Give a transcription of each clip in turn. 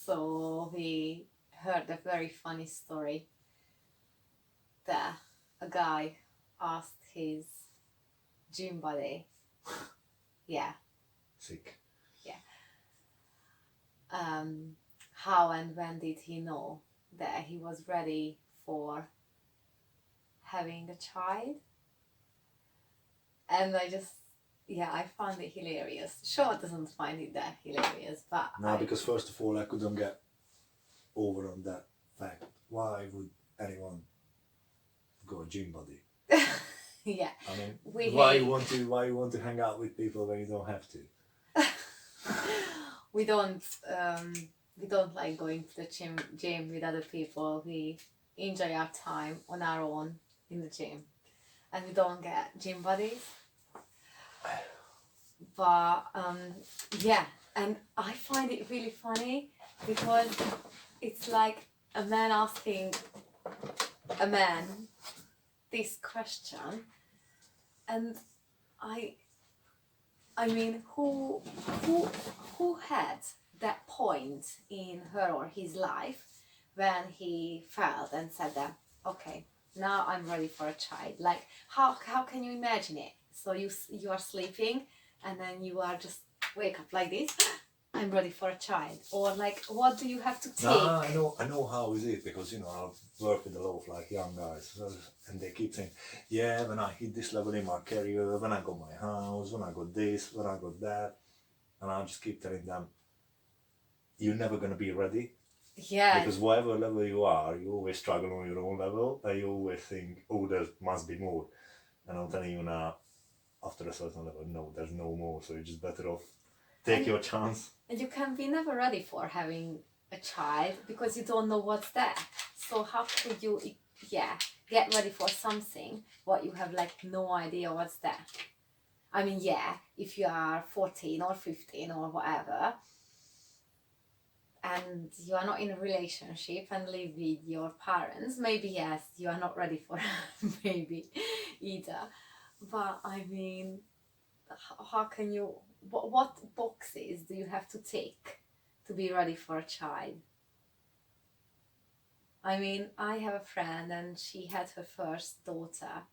So we heard a very funny story that a guy asked his gym buddy, yeah, Sick. how and when did he know that he was ready for having a child? And I found it hilarious. Shaw doesn't find it that hilarious, but No, because first of all, I couldn't get over on that fact. Why would anyone go a gym buddy? yeah, I mean, we why you want to hang out with people when you don't have to? we don't like going to the gym with other people. We enjoy our time on our own in the gym, and we don't get gym buddies. But yeah, and I find it really funny because it's like a man asking a man this question, and I mean, who had that point in her or his life when he felt and said that, okay, now I'm ready for a child? Like, how can you imagine it? So you are sleeping and then you are just wake up like this. I'm ready for a child. Or like, what do you have to take? No, I know how is it, because I've worked with a lot of like young guys, and they keep saying, yeah, when I hit this level in my career, when I got my house, when I got this, when I got that, and I just keep telling them, you're never gonna be ready. Yeah. Because whatever level you are, you always struggle on your own level, and you always think, oh, there must be more. And I'm telling you now, after a certain level, no, there's no more. So you're just better off take your chance. And you can be never ready for having a child because you don't know what's there. So how could you, get ready for something what you have like no idea what's there? I mean, if you are 14 or 15 or whatever, and you are not in a relationship and live with your parents, maybe yes, you are not ready for a baby either. But I mean, how can you, what boxes do you have to tick to be ready for a child? I mean, I have a friend and she had her first daughter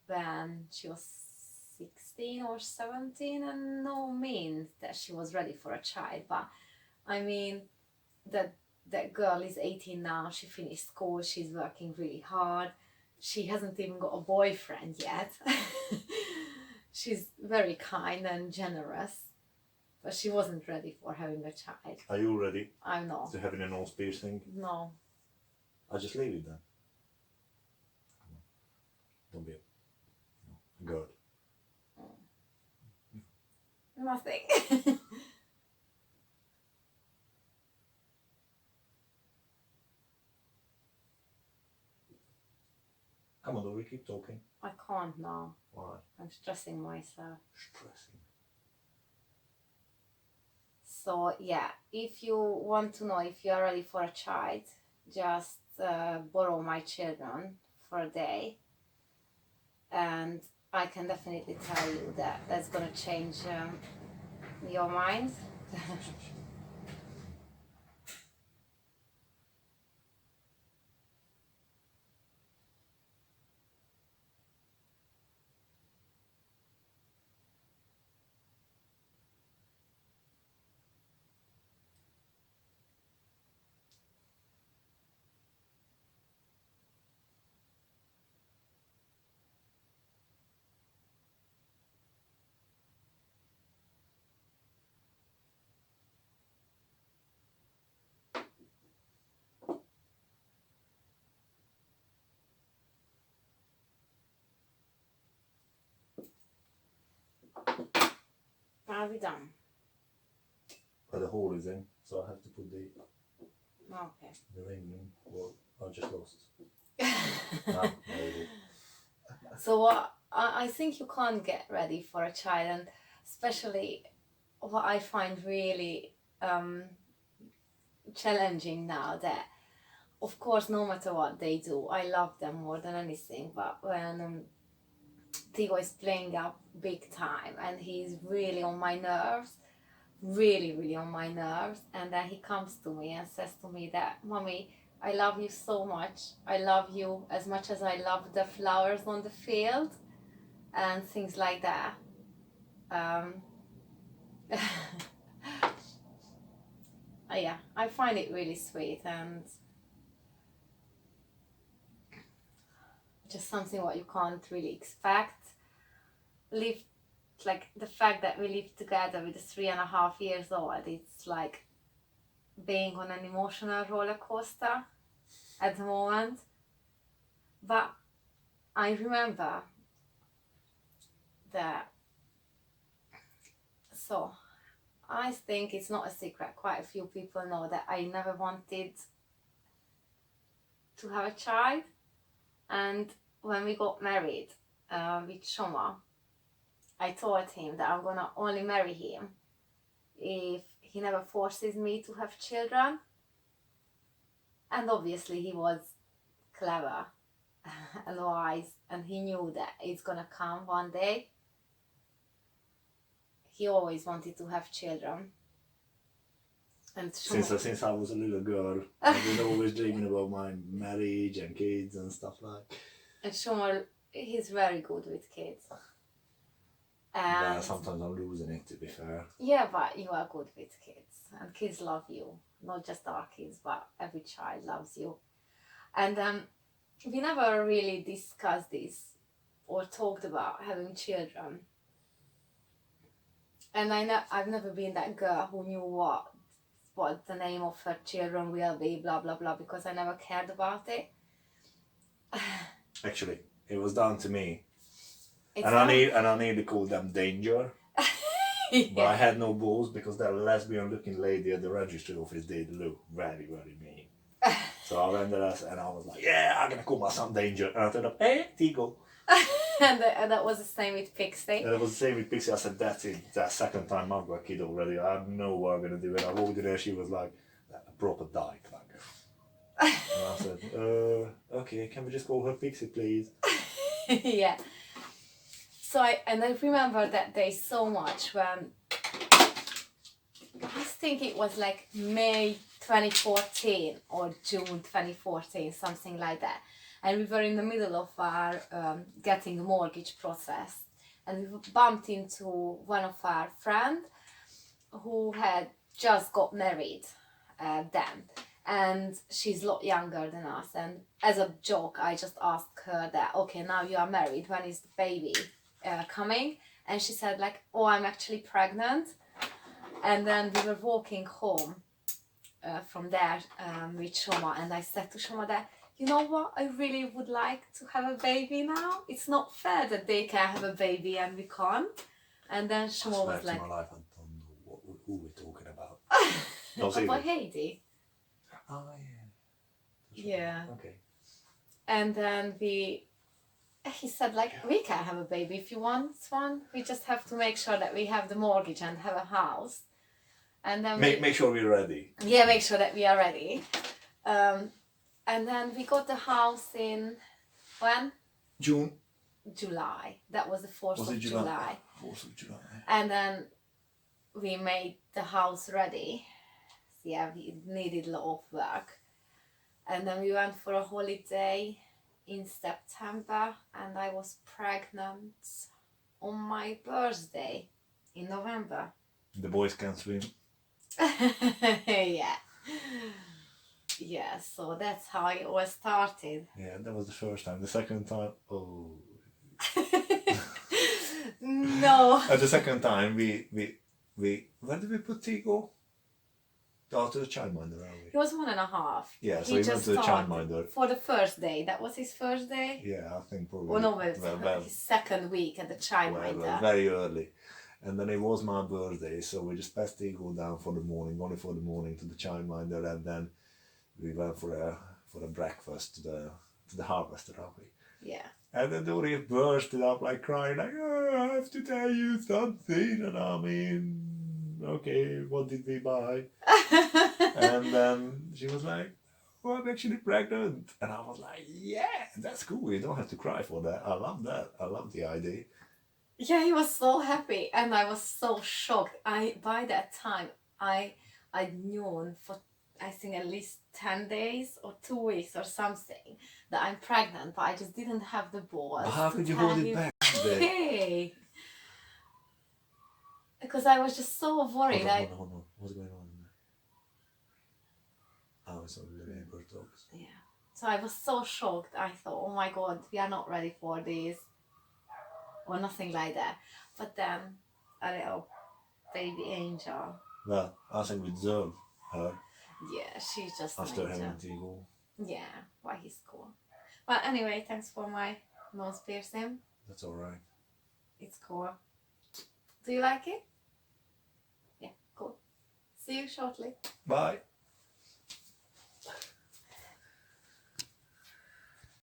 when she was 16 or 17, and no means that she was ready for a child. But I mean, that girl is 18 now, she finished school, she's working really hard, she hasn't even got a boyfriend yet. She's very kind and generous, but she wasn't ready for having a child. Are you ready? I'm not. To having a nose piercing? No. I'll just leave it then. Don't be a girl. Nothing. Come on, do we keep talking? I can't now. Why? I'm stressing myself. Stressing. So yeah, if you want to know if you are ready for a child, just borrow my children for a day, and I can definitely tell you that that's gonna change your mind. Are we done? But the hole is in, so I have to put the ring in. Well, I just lost. No, maybe. So I think you can't get ready for a child, and especially what I find really challenging now, that of course no matter what they do, I love them more than anything, but when Tigo is playing up big time and he's really on my nerves, really, really on my nerves. And then he comes to me and says to me that, Mommy, I love you so much. I love you as much as I love the flowers on the field and things like that. Yeah, I find it really sweet and just something what you can't really expect. Live, like the fact that we live together with a 3.5 years old, it's like being on an emotional roller coaster at the moment. But I remember that, so I think it's not a secret, quite a few people know that I never wanted to have a child. And when we got married with Shoma, I told him that I'm gonna only marry him if he never forces me to have children. And obviously he was clever and wise, and he knew that it's gonna come one day. He always wanted to have children. And Since I was a little girl, I've been always dreaming about my marriage and kids and stuff like. And Shoma, he's very good with kids. Yeah, sometimes I'm losing it, to be fair. Yeah, but you are good with kids, and kids love you. Not just our kids, but every child loves you. And we never really discussed this or talked about having children. And I've never been that girl who knew what the name of her children will be, blah blah blah, because I never cared about it. Actually, it was down to me. It's I need to call them Danger. Yeah. But I had no balls because that lesbian looking lady at the registry office did look very, very mean. So I went there and I was like, yeah, I'm gonna call my son Danger. And I told him, hey, Tigo. and that was the same with Pixie. And it was the same with Pixie. I said, that's it. That second time I've got a kid already. I know what I'm gonna do. And I walked in there, she was like a proper dyke. And I said, okay, can we just call her Pixie, please? Yeah. So I remember that day so much when I think it was like May 2014 or June 2014, something like that. And we were in the middle of our getting a mortgage process, and we bumped into one of our friends who had just got married then, and she's a lot younger than us. And as a joke, I just asked her that, okay, now you are married, when is the baby coming? And she said like, oh, I'm actually pregnant. And then we were walking home from there with Shoma, and I said to Shoma that, you know what, I really would like to have a baby now. It's not fair that they can have a baby and we can't. And then Shoma was like, my life, I don't know who we're talking about. about Heidi. Oh yeah. Yeah. Okay. And then he said like, we can have a baby if you want one. We just have to make sure that we have the mortgage and have a house. And then make sure we're ready. Yeah, make sure that we are ready. And then we got the house in when? July. That was the 4th of July. 4th of July. And then we made the house ready. Yeah, we needed a lot of work. And then we went for a holiday in September, and I was pregnant on my birthday in November. The boys can swim. Yeah. Yeah, so that's how it was started. Yeah, that was the first time. The second time, oh. No. At the second time, we where did we put Tigo? Oh, to the childminder, aren't we? He was 1.5. Yeah, so he went to the childminder. For the first day. That was his first day? Yeah, I think probably. Or no, his second week at the childminder. Well, very early. And then it was my birthday, so we just passed Tigo down for the morning, only for the morning to the childminder, and then we went for a breakfast to the harvester, aren't we? Yeah. And then Dory bursted up like crying, like, oh, I have to tell you something. And I mean, okay, what did we buy? And then she was like, oh, I'm actually pregnant. And I was like, yeah, that's cool. You don't have to cry for that. I love that. I love the idea. Yeah, he was so happy, and I was so shocked. By that time I knew for I think at least 10 days or 2 weeks or something that I'm pregnant, but I just didn't have the But balls how to could you tell hold it him. back then? Hey, because I was just so worried. Hold on. What's going on? Oh, it's only the neighbor dogs. Yeah. So I was so shocked. I thought, oh my god, we are not ready for this or nothing like that. But then a little baby angel. Well, I think we deserve her Yeah, she's just an after angel. having Tigo. Yeah, why he's cool. Well, anyway, thanks for my nose piercing. That's alright. It's cool. Do you like it? Yeah, cool. See you shortly. Bye.